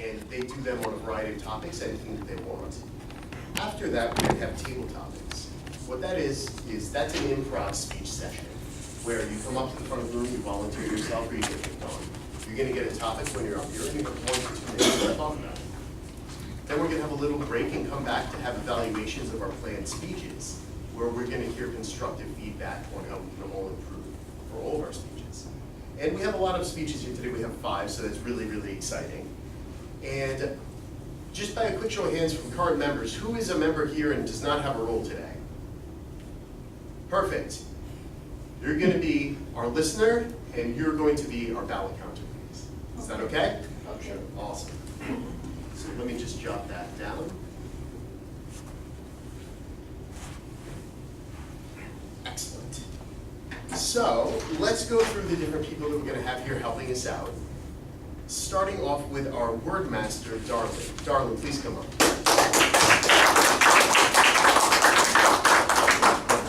and they do them on a variety of topics, anything that they want. After that, we're going to have table topics. What that is that's an improv speech session, where you come up to the front of the room, you volunteer yourself, or you get picked on. You're going to get a topic when you're up here, and you have 1 to 2 minutes to talk about it. Then we're going to have a little break and come back to have evaluations of our planned speeches, where we're going to hear constructive feedback on how we can all improve for all of our speeches. And we have a lot of speeches here today. We have 5, so that's really, really exciting. And just by a quick show of hands from current members, who is a member here and does not have a role today? Perfect. You're going to be our listener, and you're going to be our ballot counter, please. Is that okay? Okay. Awesome. So let me just jot that down. Excellent. So let's go through the different people that we're going to have here helping us out. Starting off with our word master, Darling. Darling, please come up. Good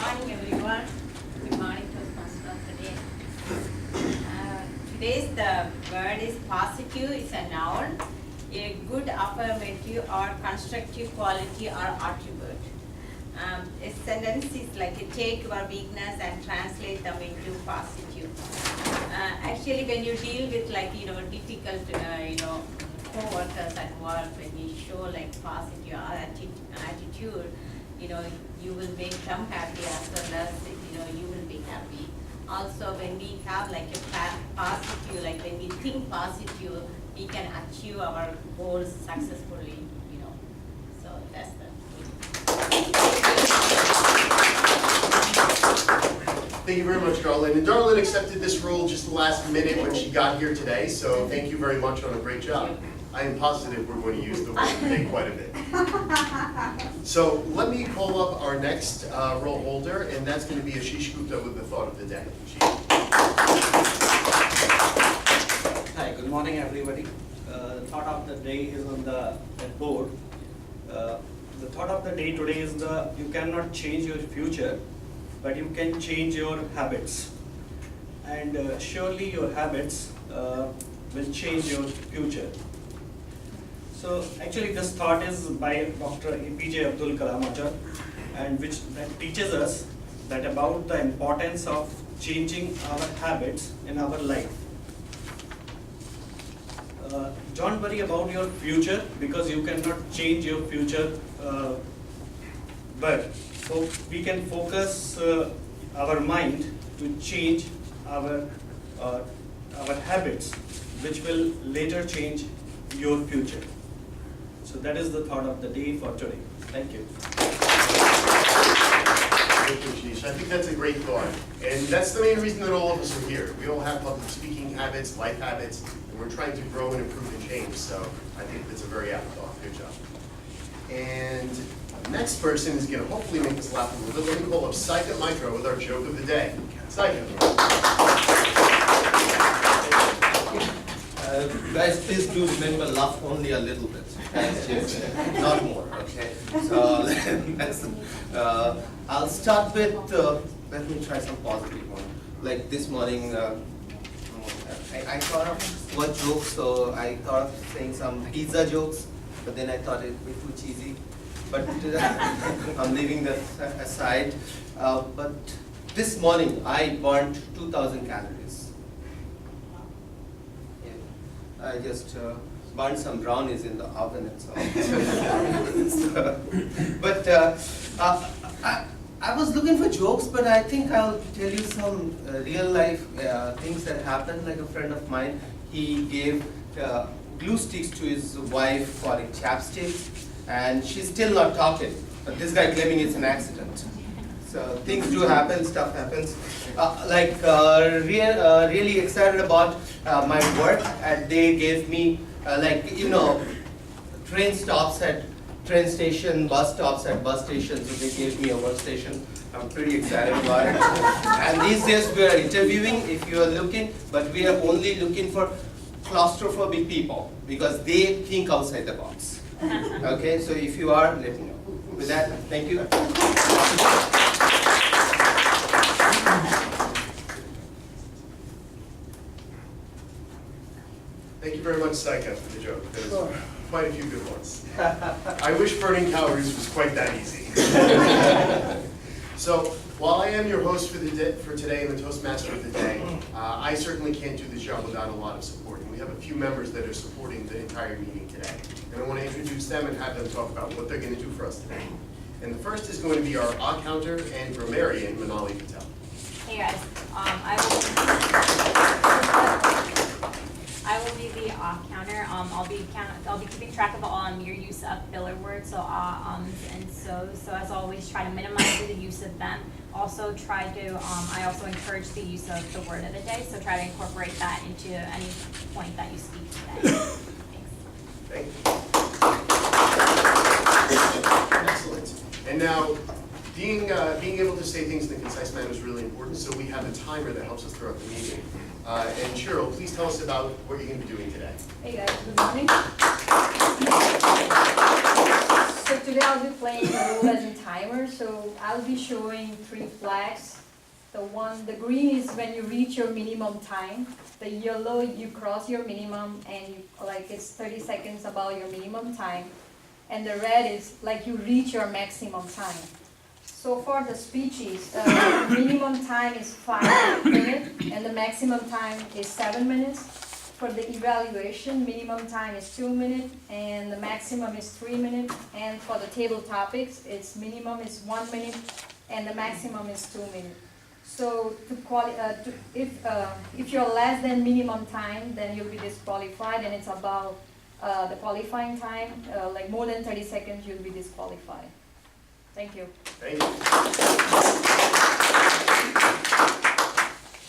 morning, everyone. Good morning to the first of the day. Today's the word is positive. It's a noun. A good affirmative or constructive quality or attribute. A sentence is like a take your weakness and translate them into positive. Actually, when you deal with difficult co-workers at work, when you show like positive attitude, you will make them happy as well as you will be happy. Also, when we have like a positive, like when we think positive, we can achieve our goals successfully. So that's the. Thank you very much, Darlene. And Darlene accepted this role just the last minute when she got here today, so thank you very much on a great job. I am positive we're going to use the word today quite a bit. So let me call up our next role holder, and that's going to be Ashish Gupta with the thought of the day. Ashish. Hi, good morning everybody. The thought of the day is on the board. The thought of the day today is you cannot change your future, but you can change your habits. And surely your habits will change your future. So actually this thought is by Dr. APJ Abdul Kalam Azad, and that teaches us that about the importance of changing our habits in our life. Don't worry about your future because you cannot change your future, but so we can focus our mind to change our habits, which will later change your future. So that is the thought of the day for today. Thank you. Thank you, Ashish. I think that's a great thought. And that's the main reason that all of us are here. We all have public speaking habits, life habits, and we're trying to grow and improve and change. So I think that's a very apt thought. Good job. And the next person is going to hopefully make us laugh a little bit. Let me call up Saika Micro with our joke of the day. Saika. Guys, please do remember, laugh only a little bit, not more, okay? So, I'll start with, let me try some positive one. Like this morning, I thought of what jokes, so I thought of saying some pizza jokes, but then I thought it would be too cheesy. But I'm leaving that aside. But this morning, I burnt 2,000 calories. I just burned some brownies in the oven and so but I was looking for jokes, but I think I'll tell you some real life things that happened. Like a friend of mine, he gave glue sticks to his wife calling chapsticks, and she's still not talking. But this guy claiming it's an accident. So things do happen, stuff happens. Really excited about my work, and they gave me train stops at train station, bus stops at bus stations. So they gave me a workstation. I'm pretty excited about it. And these days we are interviewing, if you are looking, but we are only looking for claustrophobic people because they think outside the box. Okay, so if you are, let me know. With that, thank you. Thank you very much, Saika, for the joke. There's quite a few good ones. I wish burning calories was quite that easy. So, while I am your host for today and the Toastmaster of the day, I certainly can't do this job without a lot of support. And we have a few members that are supporting the entire meeting today. And I want to introduce them and have them talk about what they're going to do for us today. And the first is going to be our counter and grammarian, Manali Patel. Hey guys, I will be the counter. I'll be keeping track of your use of filler words, so and so. So as always, try to minimize the use of them. Also try to. I also encourage the use of the word of the day. So try to incorporate that into any point that you speak today. Thanks. Thank you. Excellent. And now, being able to say things in a concise manner is really important, so we have a timer that helps us throughout the meeting. And Cheryl, please tell us about what you're going to be doing today. Hey guys, good morning. So today I'll be playing a role as a timer, so I'll be showing 3 flags. The green is when you reach your minimum time. The yellow, you cross your minimum and it's 30 seconds above your minimum time. And the red is like you reach your maximum time. So for the speeches, minimum time is 5 minutes and the maximum time is 7 minutes. For the evaluation, minimum time is 2 minutes and the maximum is 3 minutes. And for the table topics, its minimum is 1 minute and the maximum is 2 minutes. So if you're less than minimum time, then you'll be disqualified, and it's about the qualifying time, like more than 30 seconds, you'll be disqualified. Thank you. Thank you.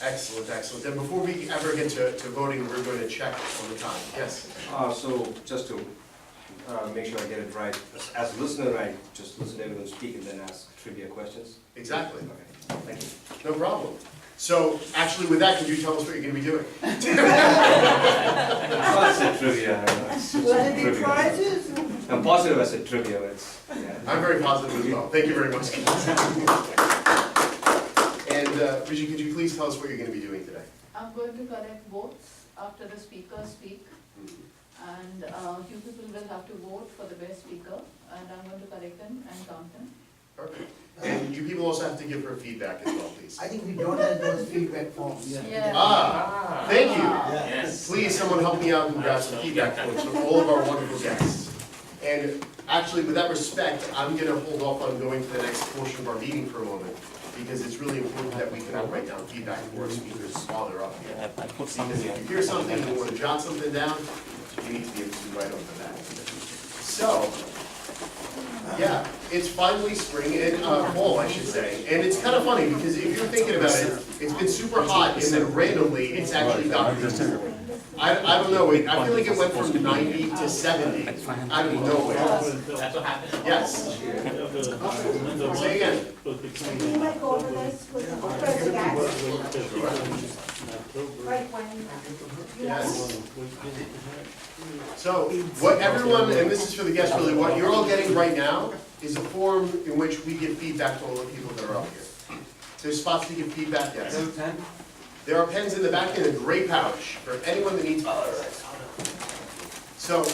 Excellent, excellent. And before we ever get to voting, we're going to check on the time. Yes? So just to make sure I get it right, as a listener, I just listen to everyone speak and then ask trivia questions? Exactly. Okay, thank you. No problem. So, actually, with that, can you tell us what you're going to be doing? Well, I said trivia. Will it be prizes? I'm positive I said trivia, but it's, yeah. I'm very positive as well. Thank you very much. And Bridget, could you please tell us what you're going to be doing today? I'm going to collect votes after the speakers speak. And you people will have to vote for the best speaker. And I'm going to collect them and count them. Perfect. And you people also have to give her feedback as well, please. I think we don't have those feedback forms yet. Yeah. Thank you. Yes. Please, someone help me out and grab some feedback points from all of our wonderful guests. And actually, with that respect, I'm going to hold off on going to the next portion of our meeting for a moment, because it's really important that we can all write down feedback for our speakers while they're up here. Because if you hear something and you want to jot something down, you need to be able to write on the back. So, yeah, it's finally spring, and fall, I should say. And it's kind of funny, because if you're thinking about it, it's been super hot, and then randomly, it's actually gotten cool. I don't know, I feel like it went from 90 to 70 out of nowhere. That's what happened. Yes. Say again. You might go over this with the gas. Right when Yes. So, what everyone, and this is for the guests really, what you're all getting right now is a form in which we give feedback to all the people that are up here. There's spots to give feedback, yes. There are pens in the back in a gray pouch for anyone that needs pens. So,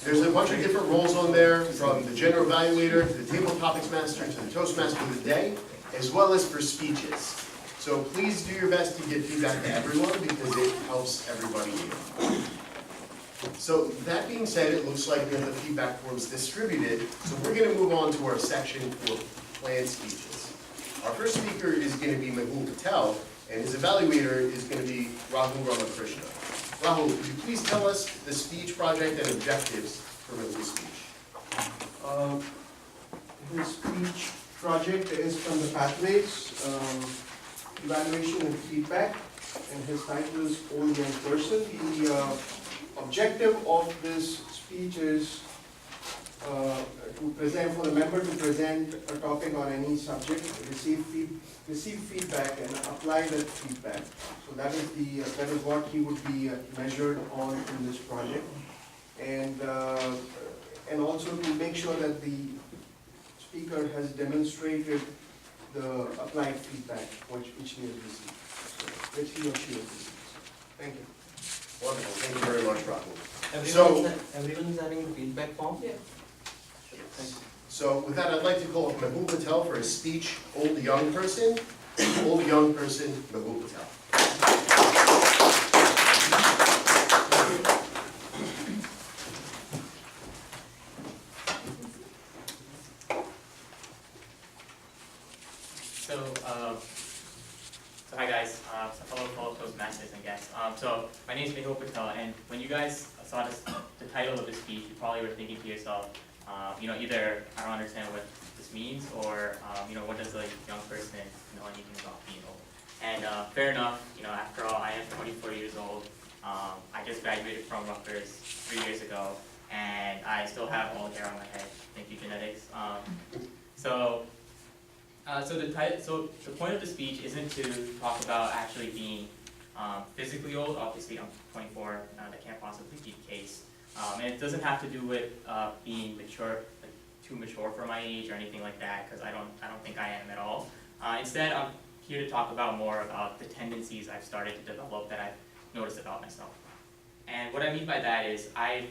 there's a bunch of different roles on there, from the general evaluator, to the table topics master, to the Toastmaster of the day, as well as for speeches. So please do your best to give feedback to everyone, because it helps everybody here. So that being said, it looks like we have the feedback forms distributed, so we're going to move on to our section for planned speeches. Our first speaker is going to be Mehul Patel, and his evaluator is going to be Rahul Ramakrishna. Rahul, could you please tell us the speech project and objectives for Mehul's speech? His speech project is from the Pathways, evaluation and feedback, and his title is Old Young Person. The objective of this speech is to present, for the member to present a topic on any subject, receive feedback and apply that feedback. So that is what he would be measured on in this project, and also to make sure that the speaker has demonstrated the applied feedback which he has received, which he or she has received. Thank you. Wonderful, thank you very much, Rahul. Everyone's having the feedback form? Yeah. So with that, I'd like to call up Mehul Patel for his speech, Old Young Person. Old Young Person, Mehul Patel. So hi guys, fellow Toastmasters and guests. So my name is Mehul Patel, and when you guys saw the title of the speech, you probably were thinking to yourself, either I don't understand what this means, or what does a young person know anything about being old? And fair enough, after all, I am 24 years old. I just graduated from Rutgers 3 years ago, and I still have all the hair on my head. Thank you, genetics. So the point of the speech isn't to talk about actually being physically old. Obviously, I'm 24. That can't possibly be the case. And it doesn't have to do with being mature, like too mature for my age or anything like that, because I don't think I am at all. Instead, I'm here to talk about more about the tendencies I've started to develop that I've noticed about myself. And what I mean by that is I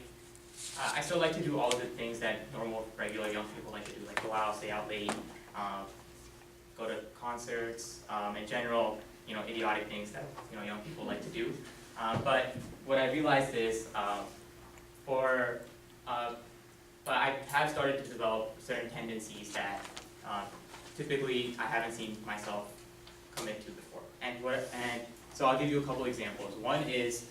still like to do all of the things that normal, regular young people like to do, like go out, stay out late, go to concerts, in general, idiotic things that young people like to do. But what I realized is, but I have started to develop certain tendencies that typically I haven't seen myself commit to before. And so I'll give you a couple examples. One is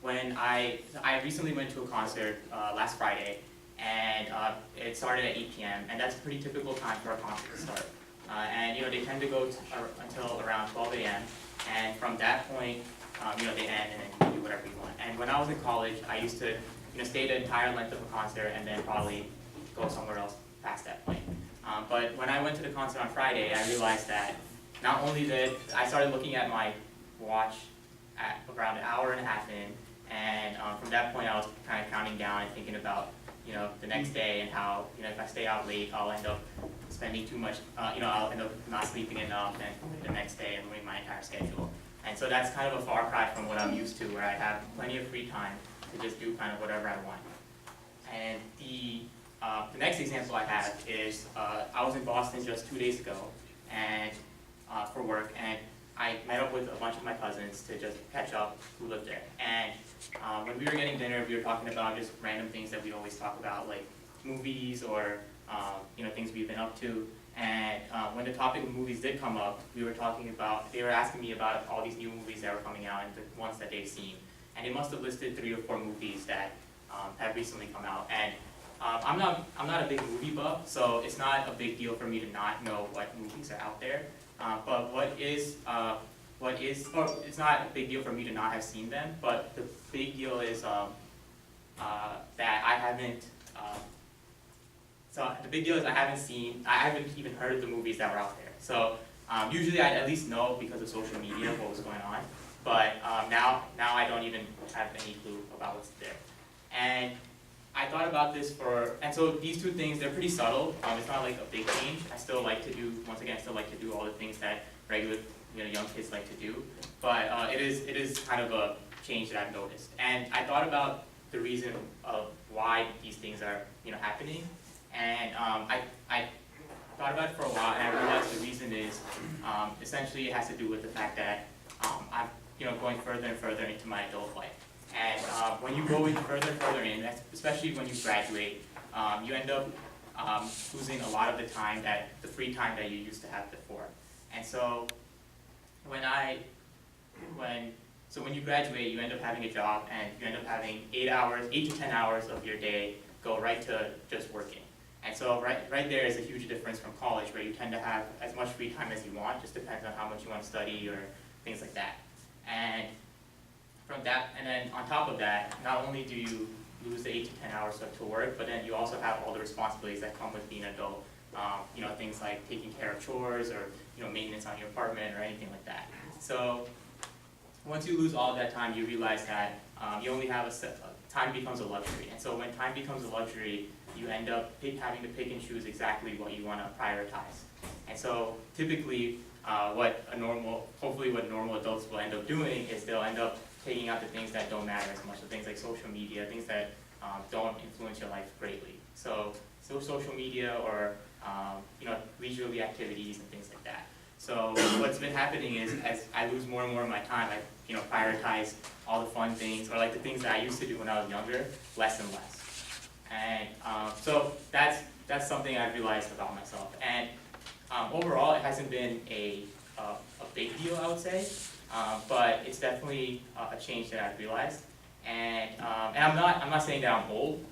when I recently went to a concert last Friday, and it started at 8 p.m. and that's a pretty typical time for a concert to start. And they tend to go until around 12 a.m. and from that point, they end and then you can do whatever you want. And when I was in college, I used to stay the entire length of a concert and then probably go somewhere else past that point. But when I went to the concert on Friday, I realized that not only that I started looking at my watch at around an hour and a half in, and from that point I was kind of counting down and thinking about the next day and how if I stay out late, I'll end up spending too much, I'll end up not sleeping enough and the next day and ruining my entire schedule. And so that's kind of a far cry from what I'm used to, where I have plenty of free time to just do kind of whatever I want. And the next example I have is I was in Boston just 2 days ago and for work, and I met up with a bunch of my cousins to just catch up who lived there. And when we were getting dinner, we were talking about just random things that we always talk about, like movies or things we've been up to. And when the topic of movies did come up, they were asking me about all these new movies that were coming out and the ones that they've seen. And they must have listed 3 or 4 movies that have recently come out. And I'm not a big movie buff, so it's not a big deal for me to not know what movies are out there. But it's not a big deal for me to not have seen them, but the big deal is that I haven't even heard of the movies that were out there. So usually I'd at least know because of social media what was going on, but now I don't even have any clue about what's there. And I thought about this and so these 2 things, they're pretty subtle. It's not like a big change. I still like to do all the things that regular young kids like to do. But it is kind of a change that I've noticed. And I thought about the reason of why these things are happening. And I thought about it for a while, and I realized the reason is essentially it has to do with the fact that I'm going further and further into my adult life. And when you go in further and further in, especially when you graduate, you end up losing a lot of the free time that you used to have before. And so when you graduate, you end up having a job, and you end up having 8 to 10 hours of your day go right to just working. And so right there is a huge difference from college, where you tend to have as much free time as you want, just depends on how much you want to study or things like that. And then on top of that, not only do you lose the 8 to 10 hours to work, but then you also have all the responsibilities that come with being an adult. Things like taking care of chores or maintenance on your apartment or anything like that. So once you lose all of that time, you realize that you only have time becomes a luxury. And so when time becomes a luxury, you end up having to pick and choose exactly what you want to prioritize. And so typically, what normal adults will end up doing is they'll end up taking out the things that don't matter as much, the things like social media, things that don't influence your life greatly. So social media or leisurely activities and things like that. So what's been happening is as I lose more and more of my time, I prioritize all the fun things or like the things that I used to do when I was younger, less and less. And so that's something I've realized about myself. And overall, it hasn't been a big deal, I would say, but it's definitely a change that I've realized. And I'm not saying that I'm old.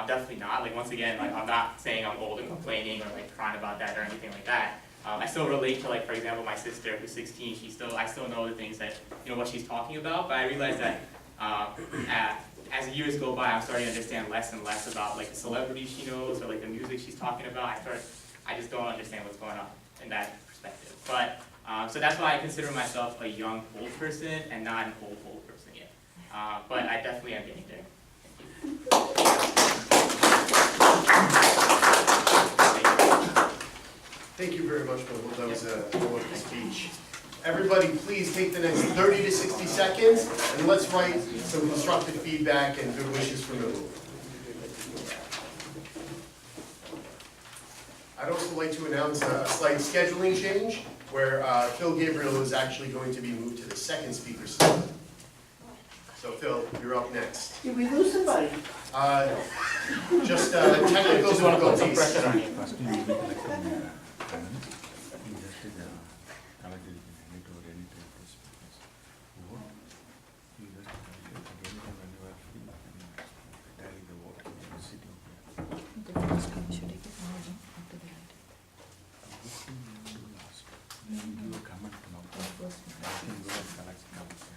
Definitely not. Like once again, like I'm not saying I'm old and complaining or like crying about that or anything like that. I still relate to, like, for example, my sister who's 16. I still know the things that what she's talking about. But I realize that as years go by, I'm starting to understand less and less about like the celebrities she knows or like the music she's talking about. I just don't understand what's going on in that perspective. But so that's why I consider myself a young old person and not an old person yet. But I definitely am getting there. Thank you very much, Rahul. That was a wonderful speech. Everybody, please take the next 30 to 60 seconds and let's write some constructive feedback and good wishes for Rahul. I'd also like to announce a slight scheduling change where Phil Gabriel is actually going to be moved to the second speaker slot. So Phil, you're up next. Did we lose somebody? Just technical Just want to put some difficulties. pressure on you. First you will be collecting comments, you just collect it anytime any type of speakers. Vote, you just collect it anytime when you are free, and tally the vote, you are sitting here. This thing you will do last, then you give a comment now, I can go and collect comments.